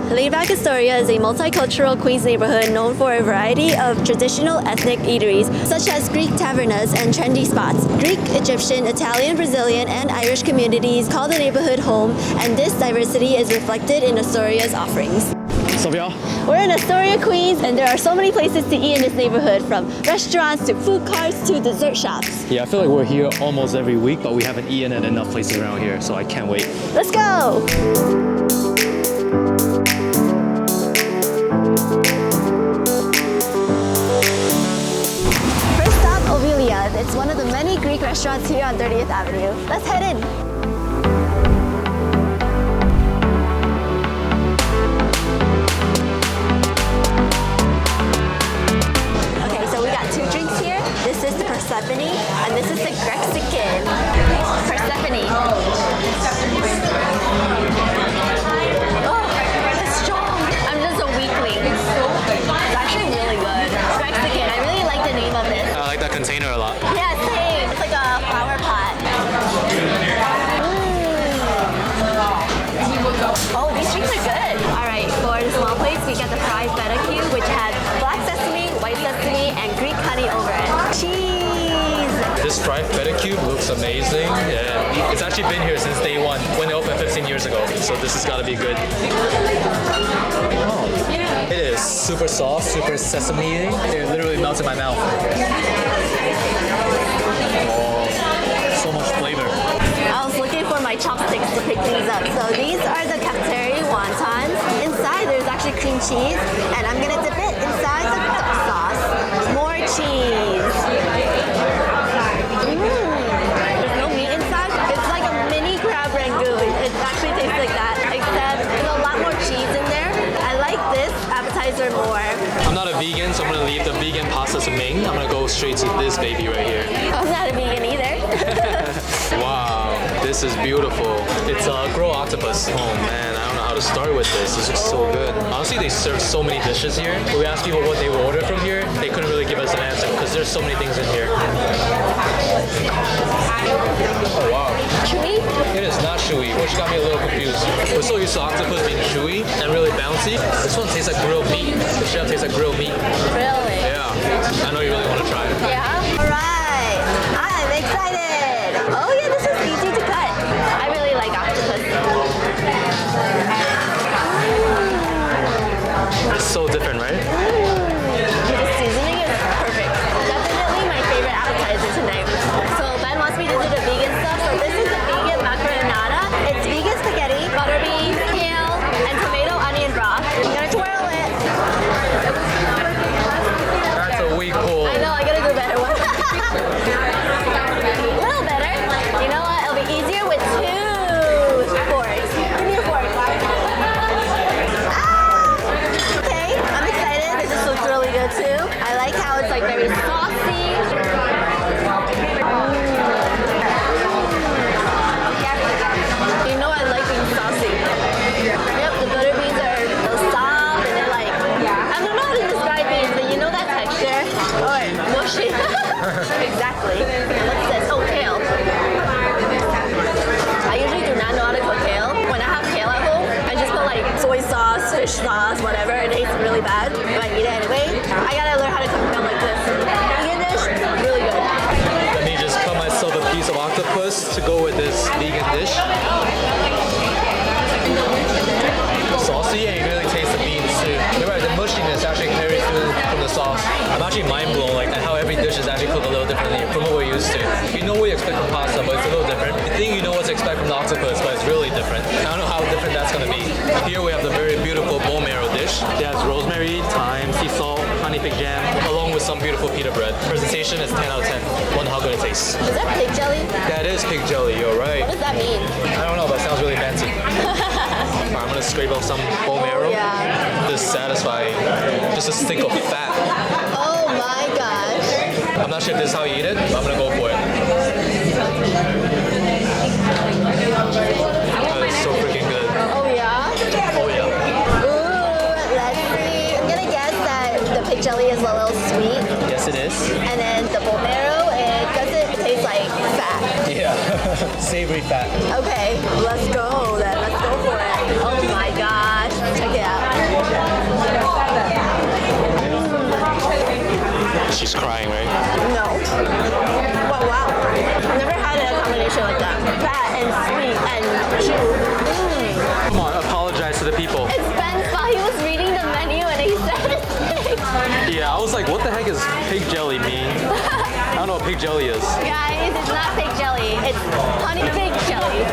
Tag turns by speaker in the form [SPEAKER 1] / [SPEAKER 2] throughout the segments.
[SPEAKER 1] Laidback Astoria is a multicultural Queens neighborhood known for a variety of traditional ethnic eateries, such as Greek tavernas and trendy spots. Greek, Egyptian, Italian, Brazilian, and Irish communities call the neighborhood home, and this diversity is reflected in Astoria's offerings.
[SPEAKER 2] So y'all?
[SPEAKER 1] We're in Astoria, Queens, and there are so many places to eat in this neighborhood, from restaurants to food carts to dessert shops.
[SPEAKER 2] Yeah, I feel like we're here almost every week, but we haven't eaten at enough places around here, so I can't wait.
[SPEAKER 1] Let's go! First stop, Ovelia. It's one of the many Greek restaurants here on 30th Avenue. Let's head in. Persephone, and this is the Grexican. Persephone. Oh, it's strong. I'm just a weakling. It's actually really good. Grexican. I really like the name of this.
[SPEAKER 2] I like that container a lot.
[SPEAKER 1] Yeah, same. It's like a flower pot. Oh, these drinks are good. Alright, for the small plates, we get the fried feta cube, which has black sesame, white sesame, and Greek honey over it. Cheese!
[SPEAKER 2] This fried feta cube looks amazing, and it's actually been here since day one when they opened 15 years ago, so this has got to be good. Oh, it is super soft, super sesame. It literally melts in my mouth. Oh, so much flavor.
[SPEAKER 1] I was looking for my chopsticks to pick these up. So these are the cafeteri wontons. Inside there's actually cream cheese, and I'm gonna dip it inside the duck sauce. More cheese. There's no meat inside. It's like a mini crab rangoon. It actually tastes like that, except there's a lot more cheese in there. I like this appetizer more.
[SPEAKER 2] I'm not a vegan, so I'm gonna leave the vegan pasta to Ming. I'm gonna go straight to this baby right here.
[SPEAKER 1] I'm not a vegan either.
[SPEAKER 2] Wow, this is beautiful. It's a grilled octopus. Oh man, I don't know how to start with this. This looks so good. Honestly, they serve so many dishes here. When we asked people what they would order from here, they couldn't really give us an answer because there's so many things in here. Oh wow.
[SPEAKER 1] Chewy?
[SPEAKER 2] It is not chewy, which got me a little confused. We're so used to octopus being chewy and really bouncy. This one tastes like grilled meat. The shell tastes like grilled meat.
[SPEAKER 1] Really?
[SPEAKER 2] Yeah. I know you really want to try it.
[SPEAKER 1] Yeah? Alright. I'm excited. Oh yeah, this is easy to cut. I really like octopus.
[SPEAKER 2] It's so different, right?
[SPEAKER 1] The seasoning is perfect. Definitely my favorite appetizer tonight. So Ben wants me to do the vegan stuff. So this is the vegan macaronata. It's vegan spaghetti, butter beans, kale, and tomato onion broth. I'm gonna twirl it.
[SPEAKER 2] That's a weak pull.
[SPEAKER 1] I know, I gotta do a better one. A little better. You know what? It'll be easier with 2 forks. Give me a fork. Okay, I'm excited. This looks really good too. I like how it's like very saucy. You know I like being saucy. Yep, the butter beans are so soft and they're like, I don't know how to describe beans, but you know that texture? Or mushy. Exactly. What's this? Oh, kale. I usually do not know how to cook kale. When I have kale at home, I just put like soy sauce, fish sauce, whatever. It tastes really bad, but I eat it anyway. I gotta learn how to cook them like this. Vegan dish, really good.
[SPEAKER 2] Let me just cut myself a piece of octopus to go with this vegan dish. Saucy, and you really taste the beans too. You're right, the mushiness actually carries through from the sauce. I'm actually mind blown like at how every dish is actually cooked a little differently from what we're used to. You know what you expect from pasta, but it's a little different. You think you know what to expect from the octopus, but it's really different. I don't know how different that's gonna be. Here we have the very beautiful bone marrow dish. It has rosemary, thyme, sea salt, honey pig jam, along with some beautiful pita bread. Presentation is 10 out of 10. Wonder how good it tastes.
[SPEAKER 1] Is that pig jelly?
[SPEAKER 2] That is pig jelly, you're right.
[SPEAKER 1] What does that mean?
[SPEAKER 2] I don't know, but it sounds really fancy. Alright, I'm gonna scrape off some bone marrow.
[SPEAKER 1] Yeah.
[SPEAKER 2] This is satisfying. Just a stick of fat.
[SPEAKER 1] Oh my gosh.
[SPEAKER 2] I'm not sure if this is how you eat it, but I'm gonna go for it. That is so freaking good.
[SPEAKER 1] Oh yeah?
[SPEAKER 2] Oh yeah.
[SPEAKER 1] Ooh, let's see. I'm gonna guess that the pig jelly is a little sweet.
[SPEAKER 2] Yes, it is.
[SPEAKER 1] And then the bone marrow, it doesn't taste like fat.
[SPEAKER 2] Yeah. Savory fat.
[SPEAKER 1] Okay, let's go then. Let's go for it. Oh my gosh. Check it out.
[SPEAKER 2] was like, what the heck is pig jelly mean? I don't know what pig jelly is.
[SPEAKER 1] Guys, it's not pig jelly. It's honey pig jelly.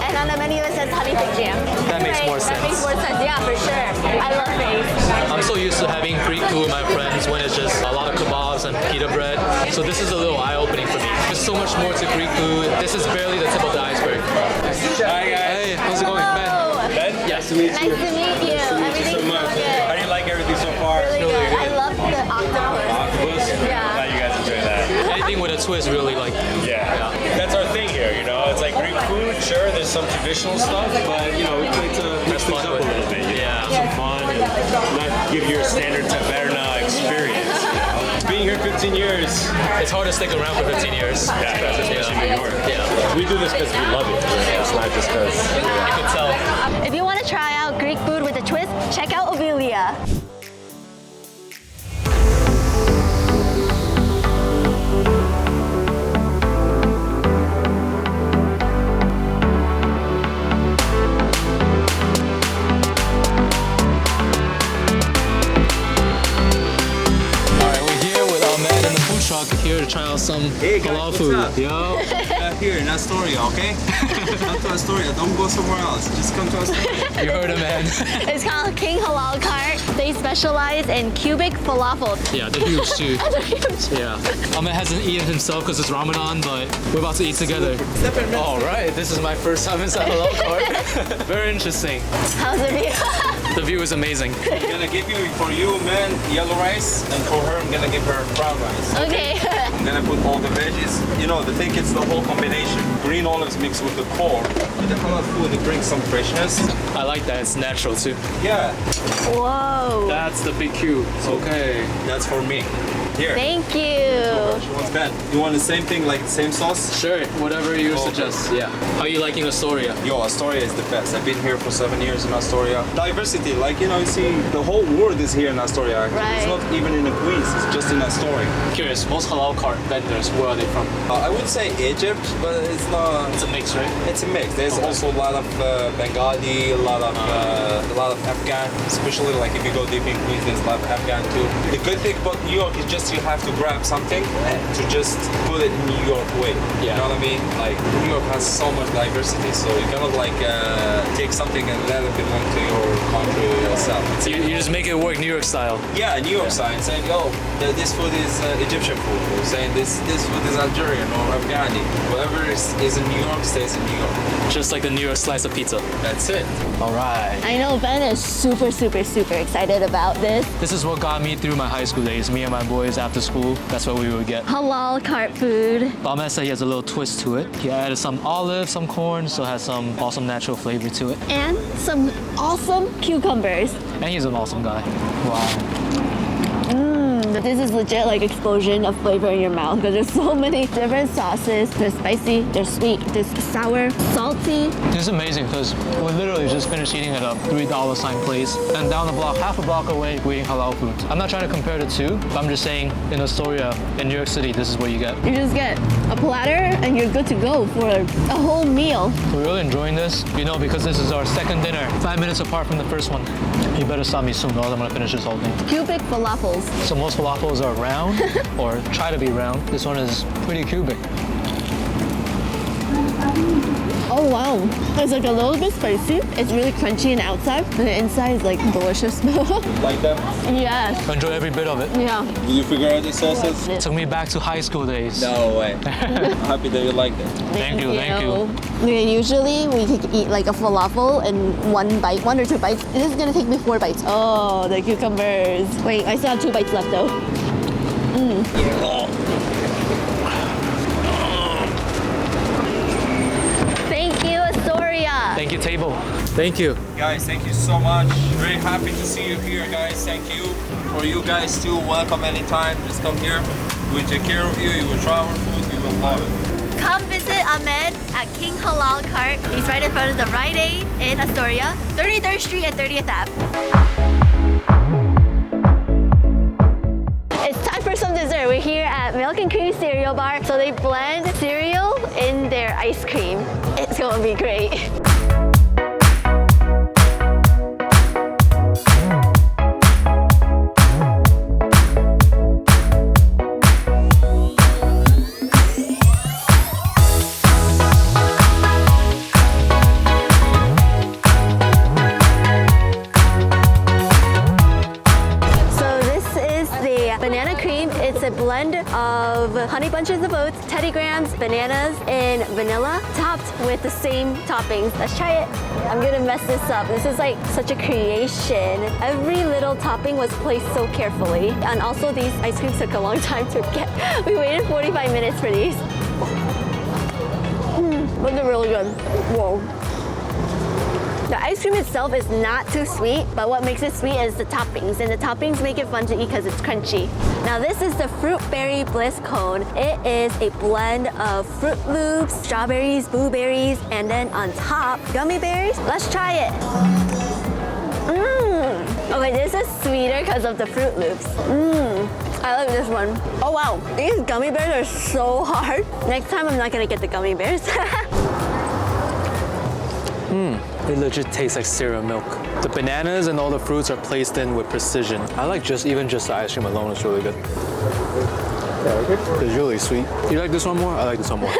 [SPEAKER 1] And on the menu it says honey pig jam.
[SPEAKER 2] That makes more sense.
[SPEAKER 1] That makes more sense, yeah, for sure. I love figs.
[SPEAKER 2] I'm so used to having Greek food with my friends when it's just a lot of kebabs and pita bread. So this is a little eye-opening for me. There's so much more to Greek food. This is barely the tip of the iceberg.
[SPEAKER 3] Hi guys.
[SPEAKER 2] Hey, how's it going, Ben?
[SPEAKER 3] Ben?
[SPEAKER 2] Yes.
[SPEAKER 3] Nice to meet you.
[SPEAKER 1] Nice to meet you. Everything's
[SPEAKER 3] so much.
[SPEAKER 1] so good.
[SPEAKER 3] How do you like everything so far?
[SPEAKER 1] Really good. I love the octopus.
[SPEAKER 3] Octopus?
[SPEAKER 1] Yeah.
[SPEAKER 3] Glad you guys enjoy that.
[SPEAKER 2] Anything with a twist, really like.
[SPEAKER 3] Yeah. That's our thing here, you know. It's like Greek food, sure, there's some traditional stuff, but you know, we try to mix things up a little bit. You know, some fun and not give you a standard taverna experience, you know. Being here 15 years.
[SPEAKER 2] It's hard to stick around for 15 years.
[SPEAKER 3] Yeah, especially in New York.
[SPEAKER 2] Yeah.
[SPEAKER 3] We do this because we love it. It's not just because.
[SPEAKER 2] You can tell.
[SPEAKER 1] If you want to try out Greek food with a twist, check out Ovelia.
[SPEAKER 2] Here to try out some
[SPEAKER 4] Hey guys,
[SPEAKER 2] halal
[SPEAKER 4] what's
[SPEAKER 2] food.
[SPEAKER 4] up?
[SPEAKER 2] Yo.
[SPEAKER 4] Here in Astoria, okay? Come to Astoria, don't go somewhere else. Just come to Astoria.
[SPEAKER 2] You heard it, man.
[SPEAKER 1] It's called King Halal Cart. They specialize in cubic falafel.
[SPEAKER 2] Yeah, they're huge too.
[SPEAKER 1] They're huge.
[SPEAKER 2] Yeah. Ahmed hasn't eaten himself because it's Ramadan, but we're about to eat together. All right, this is my first time inside halal cart. Very interesting.
[SPEAKER 1] How's the view?
[SPEAKER 2] The view is amazing.
[SPEAKER 4] I'm gonna give you, for you, man, yellow rice, and for her, I'm gonna give her brown rice.
[SPEAKER 1] Okay.
[SPEAKER 4] I'm gonna put all the veggies. You know, the thing is the whole combination. Green olives mixed with the core. With the halal food, it brings some freshness.
[SPEAKER 2] I like that. It's natural too.
[SPEAKER 4] Yeah,
[SPEAKER 1] Whoa.
[SPEAKER 2] That's the big cube. Okay.
[SPEAKER 4] that's for me. Here.
[SPEAKER 1] Thank you.
[SPEAKER 4] She wants that. You want the same thing, like the same sauce?
[SPEAKER 2] Sure, whatever you
[SPEAKER 4] Okay.
[SPEAKER 2] suggest. Yeah. How are you liking Astoria?
[SPEAKER 4] Yo, Astoria is the best. I've been here for 7 years in Astoria. Diversity, like, you know, you see, the whole world is here in Astoria. Actually. It's
[SPEAKER 1] Right.
[SPEAKER 4] not even in the Queens, it's just in Astoria.
[SPEAKER 2] Curious, most halal cart vendors, where are they from?
[SPEAKER 4] I would say Egypt, but it's not.
[SPEAKER 2] It's a mix, right?
[SPEAKER 4] It's a mix. There's also a lot of Bengali, a lot of Afghan, especially like if you go deep in Queens, there's a lot of Afghan too. The good thing about New York is just you have to grab something and to just put it New York way.
[SPEAKER 2] Yeah.
[SPEAKER 4] You know what I mean? Like New York has so much diversity, so you cannot like take something and let it belong to your country yourself.
[SPEAKER 2] So you just make it work New York style.
[SPEAKER 4] Yeah, New York side saying, oh, this food is Egyptian food, or saying this food is Algerian or Afghani. Whatever is in New York stays in New York.
[SPEAKER 2] Just like the New York slice of pizza.
[SPEAKER 4] That's it.
[SPEAKER 2] All right.
[SPEAKER 1] I know Ben is super, super, super excited about this.
[SPEAKER 2] This is what got me through my high school days. Me and my boys after school, that's what we would get.
[SPEAKER 1] Halal cart food.
[SPEAKER 2] Ahmed said he has a little twist to it. He added some olives, some corn, so it has some awesome natural flavor to it.
[SPEAKER 1] And some awesome cucumbers.
[SPEAKER 2] And he's an awesome guy. Wow.
[SPEAKER 1] This is legit like explosion of flavor in your mouth because there's so many different sauces. There's spicy, there's sweet, there's sour, salty.
[SPEAKER 2] This is amazing because we literally just finished eating at a $3 sign place, and down the block, half a block away, we're eating halal food. I'm not trying to compare the two, but I'm just saying in Astoria, in New York City, this is what you get.
[SPEAKER 1] You just get a platter and you're good to go for a whole meal.
[SPEAKER 2] We're really enjoying this, you know, because this is our second dinner, 5 minutes apart from the first one. You better stop me soon, or else I'm gonna finish this whole thing.
[SPEAKER 1] Cubic falafels.
[SPEAKER 2] So most falafels are round, or try to be round. This one is pretty cubic.
[SPEAKER 1] Oh wow. It's like a little bit spicy. It's really crunchy on the outside, and the inside is like delicious.
[SPEAKER 4] Like that?
[SPEAKER 1] Yes.
[SPEAKER 2] Enjoy every bit of it.
[SPEAKER 1] Yeah.
[SPEAKER 4] Did you figure out the sauces?
[SPEAKER 2] Took me back to high school days.
[SPEAKER 4] No way. I'm happy that you liked it.
[SPEAKER 2] Thank you, thank you.
[SPEAKER 1] Okay, usually we could eat like a falafel in one bite, 1 or 2 bites. This is gonna take me 4 bites. Oh, the cucumbers. Wait, I still have 2 bites left though. Thank you, Astoria.
[SPEAKER 2] Thank you, table. Thank you.
[SPEAKER 4] Guys, thank you so much. Very happy to see you here, guys. Thank you. For you guys too, welcome anytime. Just come here. We take care of you. You will try our food. You will love it.
[SPEAKER 1] Come visit Ahmed at King Halal Cart. He's right in front of the Rite Aid in Astoria, 33rd Street and 30th Ave. It's time for some dessert. We're here at Milk and Cream Cereal Bar. So they blend cereal in their ice cream. It's gonna be great. a blend of honey bunches of oats, Teddy Grahams, bananas, and vanilla, topped with the same toppings. Let's try it. I'm gonna mess this up. This is like such a creation. Every little topping was placed so carefully. And also these ice creams took a long time to get. We waited 45 minutes for these. But they're really good. Whoa. The ice cream itself is not too sweet, but what makes it sweet is the toppings, and the toppings make it fun to eat because it's crunchy. Now this is the Fruit Berry Bliss Cone. It is a blend of Fruit Loops, strawberries, blueberries, and then on top, gummy bears. Let's try it. Okay, this is sweeter because of the Fruit Loops. I like this one. Oh wow, these gummy bears are so hard. Next time I'm not gonna get the gummy bears.
[SPEAKER 2] It legit tastes like cereal milk. The bananas and all the fruits are placed in with precision. I like even just the ice cream alone is really good. It's really sweet. You like this one more? I like this one more.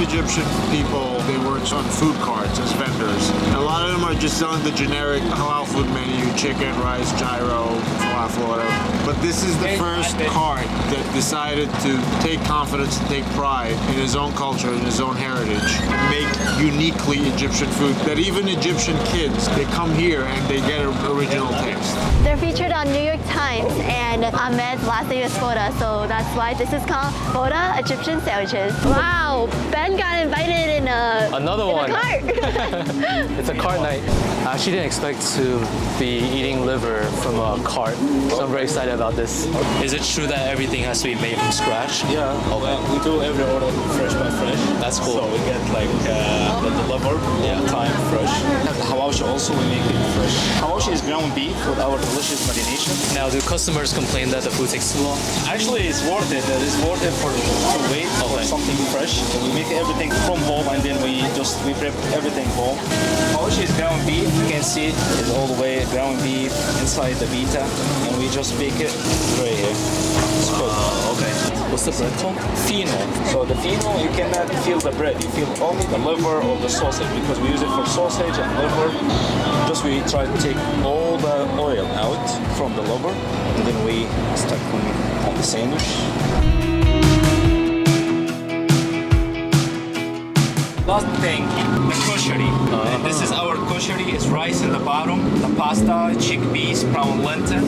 [SPEAKER 5] Egyptian people, they work on food carts as vendors. And a lot of them are just selling the generic halal food menu, chicken, rice, gyro, falafel, whatever. But this is the first cart that decided to take confidence and take pride in his own culture and his own heritage and make uniquely Egyptian food that even Egyptian kids, they come here and they get an original taste.
[SPEAKER 1] They're featured on New York Times, and Ahmed's last name is Foda, so that's why this is called Foda Egyptian sandwiches. Wow, Ben got invited in a cart.
[SPEAKER 2] It's a cart night. I actually didn't expect to be eating liver from a cart, so I'm very excited about this. Is it true that everything has to be made from scratch?
[SPEAKER 3] Yeah, we do every order fresh by fresh.
[SPEAKER 2] That's cool.
[SPEAKER 3] So we get like the liver, time fresh. Hawashi also, we make it fresh. Hawashi is ground beef with our delicious marination.
[SPEAKER 2] Now, do customers complain that the food takes too long?
[SPEAKER 3] Actually, it's worth it. It's worth it to wait for something fresh. We make everything from home, and then we prep everything home. Hawashi is ground beef. You can see it is all the way ground beef inside the pita, and we just bake it right here. It's cooked.
[SPEAKER 2] Okay. What's the bread called?
[SPEAKER 3] Fino. So the fino, you cannot feel the bread. You feel only the liver or the sausage because we use it for sausage and liver. Just we try to take all the oil out from the liver, and then we stuck on the sandwich. Last thing, the koshari. And this is our koshari. It's rice in the bottom, the pasta, chickpeas, brown lentil.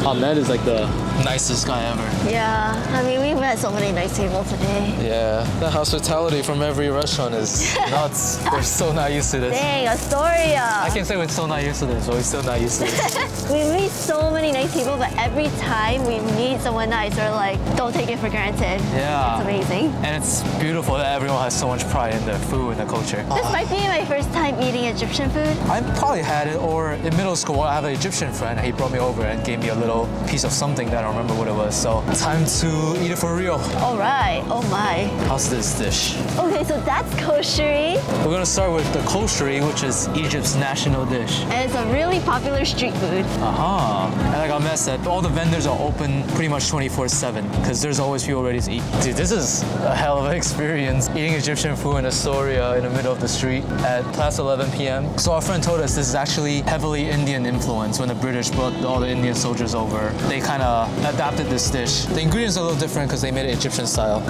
[SPEAKER 2] Ahmed is like the nicest guy ever.
[SPEAKER 1] Yeah, I mean, we met so many nice people today.
[SPEAKER 2] Yeah, the hospitality from every restaurant is nuts. We're so not used to this.
[SPEAKER 1] Dang, Astoria.
[SPEAKER 2] I can say we're so not used to this, but we're still not used to this.
[SPEAKER 1] We meet so many nice people, but every time we meet someone nice, we're like, don't take it for granted.
[SPEAKER 2] Yeah.
[SPEAKER 1] It's amazing.
[SPEAKER 2] And it's beautiful that everyone has so much pride in their food and their culture.
[SPEAKER 1] This might be my first time eating Egyptian food.
[SPEAKER 2] I probably had it, or in middle school, I have an Egyptian friend, and he brought me over and gave me a little piece of something that I don't remember what it was. So time to eat it for real.
[SPEAKER 1] All right, oh my.
[SPEAKER 2] How's this dish?
[SPEAKER 1] Okay, so that's koshari.
[SPEAKER 2] We're gonna start with the koshari, which is Egypt's national dish.
[SPEAKER 1] And it's a really popular street food.
[SPEAKER 2] And like Ahmed said, all the vendors are open pretty much 24/7 because there's always people ready to eat. Dude, this is a hell of an experience, eating Egyptian food in Astoria in the middle of the street at past 11 p.m. So our friend told us this is actually heavily Indian influence. When the British brought all the Indian soldiers over, they kind of adapted this dish. The ingredients are a little different because they made it Egyptian style.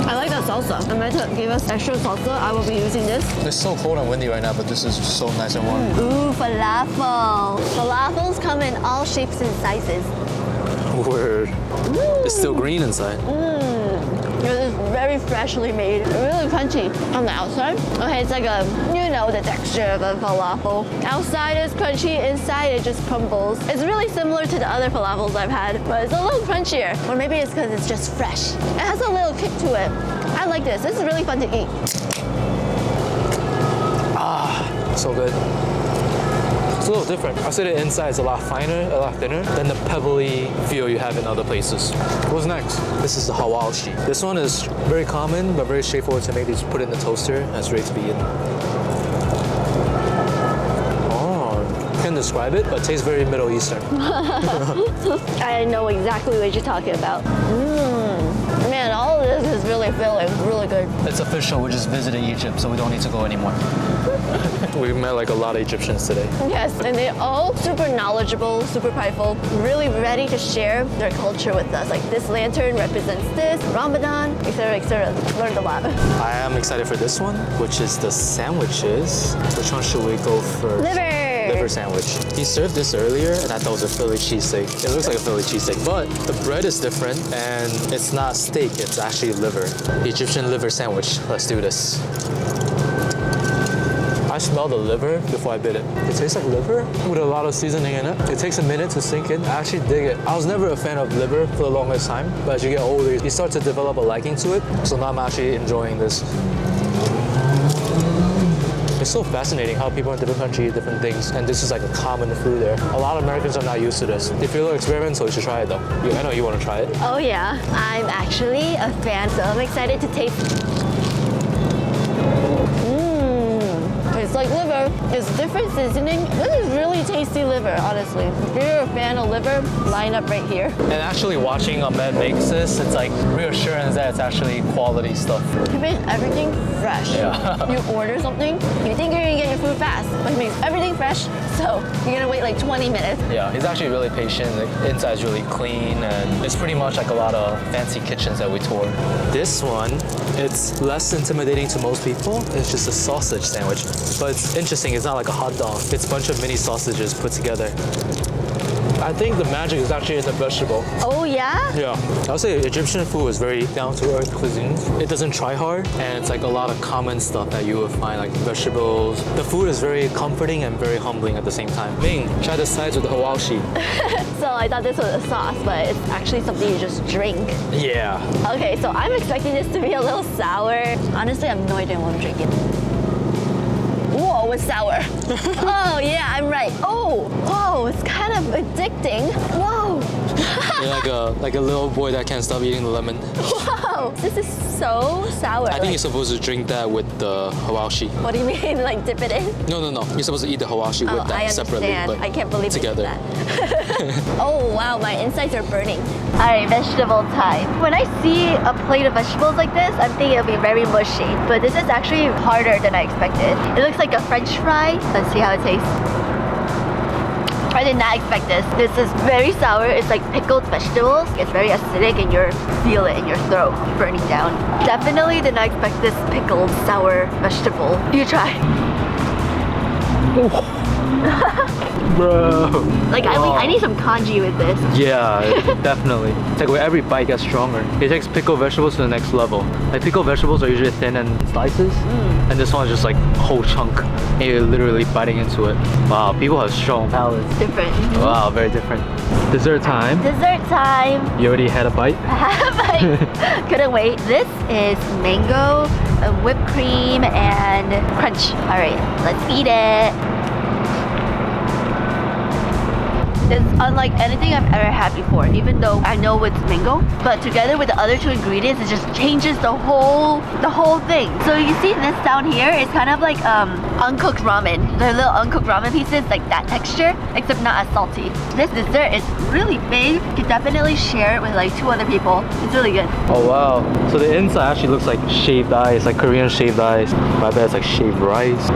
[SPEAKER 1] I like that salsa. Ahmed gave us extra salsa. I will be using this.
[SPEAKER 2] It's so cold and windy right now, but this is so nice and warm.
[SPEAKER 1] Ooh, falafel. Falafels come in all shapes and sizes.
[SPEAKER 2] Word. It's still green inside.
[SPEAKER 1] It is very freshly made, really crunchy on the outside. Okay, it's like the texture of a falafel. Outside is crunchy, inside it just crumbles. It's really similar to the other falafels I've had, but it's a little crunchier. Or maybe it's because it's just fresh. It has a little kick to it. I like this. This is really fun to eat.
[SPEAKER 2] So good. It's a little different. I say the inside is a lot finer, a lot thinner than the pebbly feel you have in other places. What's next? This is the hawashi. This one is very common, but very straightforward to make. Just put it in the toaster and it's ready to be eaten. Oh, and the describe it, but it tastes very Middle Eastern.
[SPEAKER 1] I know exactly what you're talking about. Man, all of this is really filling, really good.
[SPEAKER 2] It's official, we just visited Egypt, so we don't need to go anymore. We met like a lot of Egyptians today.
[SPEAKER 1] Yes, and they're all super knowledgeable, super prideful, really ready to share their culture with us. Like this lantern represents this, Ramadan, etc., etc. Learned a lot.
[SPEAKER 2] I am excited for this one, which is the sandwiches. Which one should we go first? Liver sandwich. He served this earlier and I thought it was a Philly cheesesteak. It looks like a Philly cheesesteak, but the bread is different and it's not steak, it's actually liver. Egyptian liver sandwich. Let's do this. I smell the liver before I bit it. It tastes like liver with a lot of seasoning in it. It takes a minute to sink in. I actually dig it. I was never a fan of liver for the longest time, but as you get older, you start to develop a liking to it. So now I'm actually enjoying this. It's so fascinating how people in different countries eat different things, and this is like a common food there. A lot of Americans are not used to this. If you're experimental, you should try it though. I know you want to try it.
[SPEAKER 1] Oh yeah, I'm actually a fan, so I'm excited to taste. It's like liver. It's different seasoning. This is really tasty liver, honestly. If you're a fan of liver, line up right here.
[SPEAKER 2] And actually watching Ahmed make this, it's like reassurance that it's actually quality stuff.
[SPEAKER 1] He makes everything fresh.
[SPEAKER 2] Yeah.
[SPEAKER 1] You order something, you think you're gonna get your food fast, but he makes everything fresh, so you're gonna wait like 20 minutes.
[SPEAKER 2] Yeah, he's actually really patient. The inside's really clean, and it's pretty much like a lot of fancy kitchens that we toured. This one, it's less intimidating to most people. It's just a sausage sandwich. But it's interesting, it's not like a hot dog. It's a bunch of mini sausages put together. I think the magic is actually in the vegetable.
[SPEAKER 1] Oh yeah?
[SPEAKER 2] Yeah. I would say Egyptian food is very down-to-earth cuisine. It doesn't try hard, and it's like a lot of common stuff that you will find, like vegetables. The food is very comforting and very humbling at the same time. Ming, try the sides with the hawashi.
[SPEAKER 1] So I thought this was a sauce, but it's actually something you just drink.
[SPEAKER 2] Yeah.
[SPEAKER 1] Okay, so I'm expecting this to be a little sour. Honestly, I have no idea what I'm drinking. Whoa, it's sour. Oh yeah, I'm right. Oh, whoa, it's kind of addicting. Whoa.
[SPEAKER 2] You're like a little boy that can't stop eating the lemon.
[SPEAKER 1] Whoa, this is so sour.
[SPEAKER 2] I think you're supposed to drink that with the hawashi.
[SPEAKER 1] What do you mean, like dip it in?
[SPEAKER 2] No. You're supposed to eat the hawashi with that
[SPEAKER 1] I
[SPEAKER 2] separately.
[SPEAKER 1] understand.
[SPEAKER 2] But
[SPEAKER 1] I can't believe
[SPEAKER 2] together.
[SPEAKER 1] that. Oh wow, my insides are burning. All right, vegetable time. When I see a plate of vegetables like this, I'm thinking it'll be very mushy, but this is actually harder than I expected. It looks like a French fry. Let's see how it tastes. I did not expect this. This is very sour. It's like pickled vegetables. It's very acidic and you feel it in your throat burning down. Definitely did not expect this pickled sour vegetable. You try.
[SPEAKER 2] Bro.
[SPEAKER 1] Like I need some kanji with this.
[SPEAKER 2] Yeah, definitely. It's like where every bite gets stronger. It takes pickled vegetables to the next level. Like pickled vegetables are usually thin and slices, and this one's just like a whole chunk. And you're literally biting into it. Wow, people have strong palates.
[SPEAKER 1] Different.
[SPEAKER 2] Wow, very different. Dessert time.
[SPEAKER 1] Dessert time.
[SPEAKER 2] You already had a bite?
[SPEAKER 1] I had a bite. Couldn't wait. This is mango, whipped cream, and crunch. All right, let's eat it. It's unlike anything I've ever had before, even though I know it's mango. But together with the other two ingredients, it just changes the whole thing. So you see this down here is kind of like uncooked ramen. The little uncooked ramen pieces, like that texture, except not as salty. This dessert is really big. You can definitely share it with like 2 other people. It's really good.
[SPEAKER 2] Oh wow. So the inside actually looks like shaved ice, like Korean shaved ice. My bad, it's like shaved rice.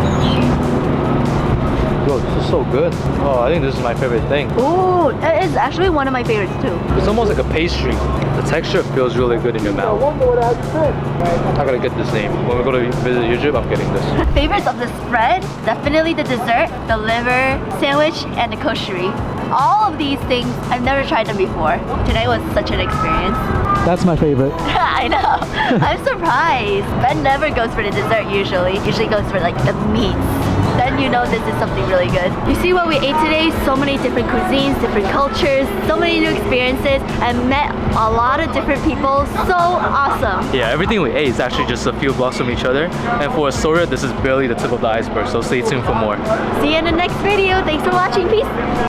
[SPEAKER 2] Yo, this is so good. Oh, I think this is my favorite thing.
[SPEAKER 1] Ooh, it is actually one of my favorites too.
[SPEAKER 2] It's almost like a pastry. The texture feels really good in your mouth. I gotta get this name. When we go to visit Egypt, I'm getting this.
[SPEAKER 1] Favorites of the spread, definitely the dessert, the liver sandwich, and the kosheri. All of these things, I've never tried them before. Today was such an experience.
[SPEAKER 2] That's my favorite.
[SPEAKER 1] I know. I'm surprised. Ben never goes for the dessert usually. Usually goes for like the meats. Then you know this is something really good. You see what we ate today? So many different cuisines, different cultures, so many new experiences, and met a lot of different people. So awesome.
[SPEAKER 2] Yeah, everything we ate is actually just a few blocks from each other. And for Astoria, this is barely the tip of the iceberg, so stay tuned for more.
[SPEAKER 1] See you in the next video. Thanks for watching. Peace.